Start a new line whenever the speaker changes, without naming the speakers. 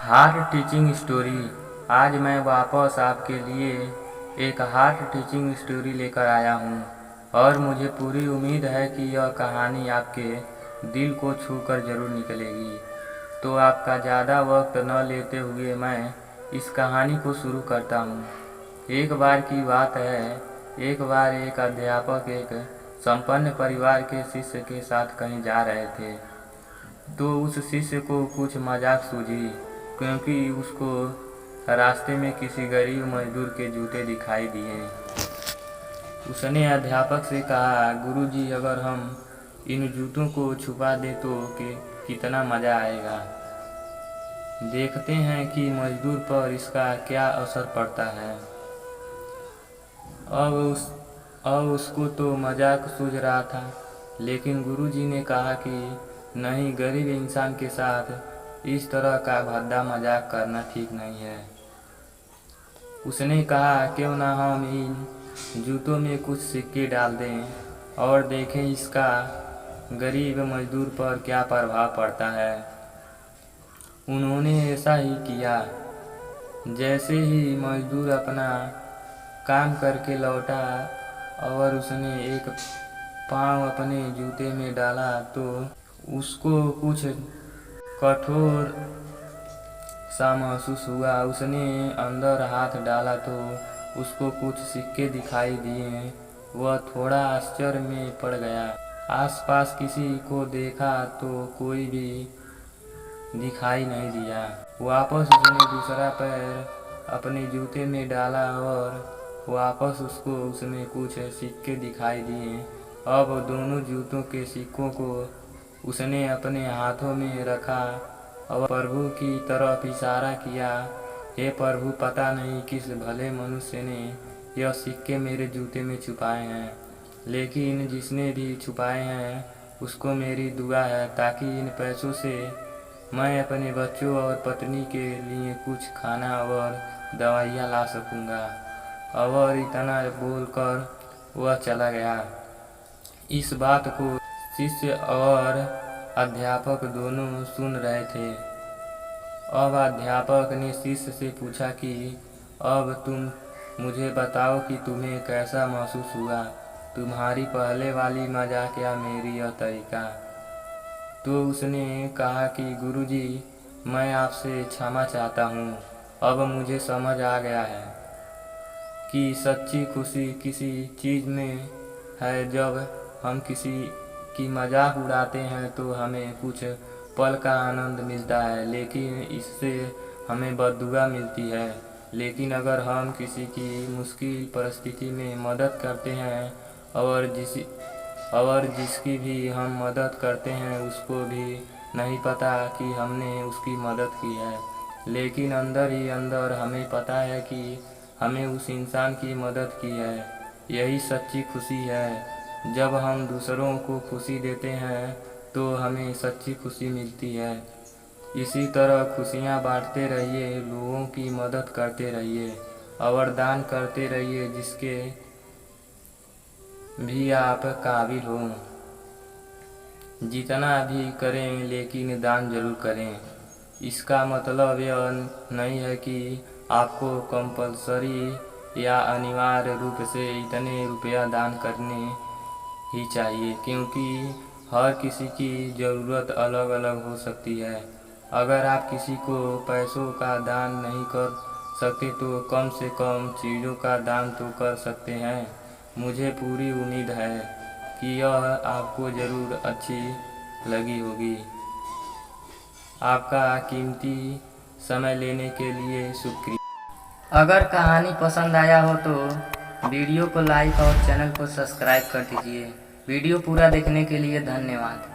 Heart teaching story. आज मैं वापस आपके लिए एक हार्ट टीचिंग स्टोरी लेकर आया हूँ और मुझे पूरी उम्मीद है कि यह कहानी आपके दिल को छूकर ज़रूर निकलेगी। तो आपका ज़्यादा वक्त न लेते हुए मैं इस कहानी को शुरू करता हूँ। एक बार की बात है, एक बार एक अध्यापक एक संपन्न परिवार के शिष्य के साथ कहीं जा रहे थे। तो उस शिष्य को कुछ मजाक सूझी, क्योंकि उसको रास्ते में किसी गरीब मजदूर के जूते दिखाई दिए। उसने अध्यापक से कहा, गुरुजी, अगर हम इन जूतों को छुपा दें तो कितना मज़ा आएगा। देखते हैं कि मजदूर पर इसका क्या असर पड़ता है। अब उसको तो मजाक सूझ रहा था, लेकिन गुरुजी ने कहा कि नहीं, गरीब इंसान के साथ इस तरह का भद्दा मजाक करना ठीक नहीं है। उसने कहा, क्यों ना हम इन जूतों में कुछ सिक्के डाल दें और देखें इसका गरीब मजदूर पर क्या प्रभाव पड़ता है। उन्होंने ऐसा ही किया। जैसे ही मजदूर अपना काम करके लौटा और उसने एक पाँव अपने जूते में डाला तो उसको कुछ कठोर सा महसूस हुआ। उसने अंदर हाथ डाला तो उसको कुछ सिक्के दिखाई दिए। वह थोड़ा आश्चर्य में पड़ गया। आसपास किसी को देखा तो कोई भी दिखाई नहीं दिया। वापस उसने दूसरा पैर अपने जूते में डाला और वापस उसको उसमें कुछ सिक्के दिखाई दिए। अब दोनों जूतों के सिक्कों को उसने अपने हाथों में रखा और प्रभु की तरफ इशारा किया। हे प्रभु, पता नहीं किस भले मनुष्य ने यह सिक्के मेरे जूते में छुपाए हैं, लेकिन जिसने भी छुपाए हैं उसको मेरी दुआ है, ताकि इन पैसों से मैं अपने बच्चों और पत्नी के लिए कुछ खाना और दवाइयाँ ला सकूँगा। और इतना बोलकर वह चला गया। इस बात को शिष्य और अध्यापक दोनों सुन रहे थे। अब अध्यापक ने शिष्य से पूछा कि अब तुम मुझे बताओ कि तुम्हें कैसा महसूस हुआ, तुम्हारी पहले वाली मजाक या मेरी यह तरीका। तो उसने कहा कि गुरुजी, मैं आपसे क्षमा चाहता हूँ। अब मुझे समझ आ गया है कि सच्ची खुशी किसी चीज़ में है। जब हम किसी की मजाक उड़ाते हैं तो हमें कुछ पल का आनंद मिलता है, लेकिन इससे हमें बददुआ मिलती है। लेकिन अगर हम किसी की मुश्किल परिस्थिति में मदद करते हैं और जिसकी भी हम मदद करते हैं उसको भी नहीं पता कि हमने उसकी मदद की है, लेकिन अंदर ही अंदर हमें पता है कि हमें उस इंसान की मदद की है। यही सच्ची खुशी है। जब हम दूसरों को खुशी देते हैं तो हमें सच्ची खुशी मिलती है। इसी तरह खुशियाँ बांटते रहिए, लोगों की मदद करते रहिए और दान करते रहिए, जिसके भी आप काबिल हो। जितना भी करें, लेकिन दान जरूर करें। इसका मतलब यह नहीं है कि आपको कंपलसरी या अनिवार्य रूप से इतने रुपया दान करने ही चाहिए, क्योंकि हर किसी की ज़रूरत अलग अलग हो सकती है। अगर आप किसी को पैसों का दान नहीं कर सकते तो कम से कम चीज़ों का दान तो कर सकते हैं। मुझे पूरी उम्मीद है कि यह आपको ज़रूर अच्छी लगी होगी। आपका कीमती समय लेने के लिए शुक्रिया। अगर कहानी पसंद आया हो तो वीडियो को लाइक और चैनल को सब्सक्राइब कर दीजिए। वीडियो पूरा देखने के लिए धन्यवाद।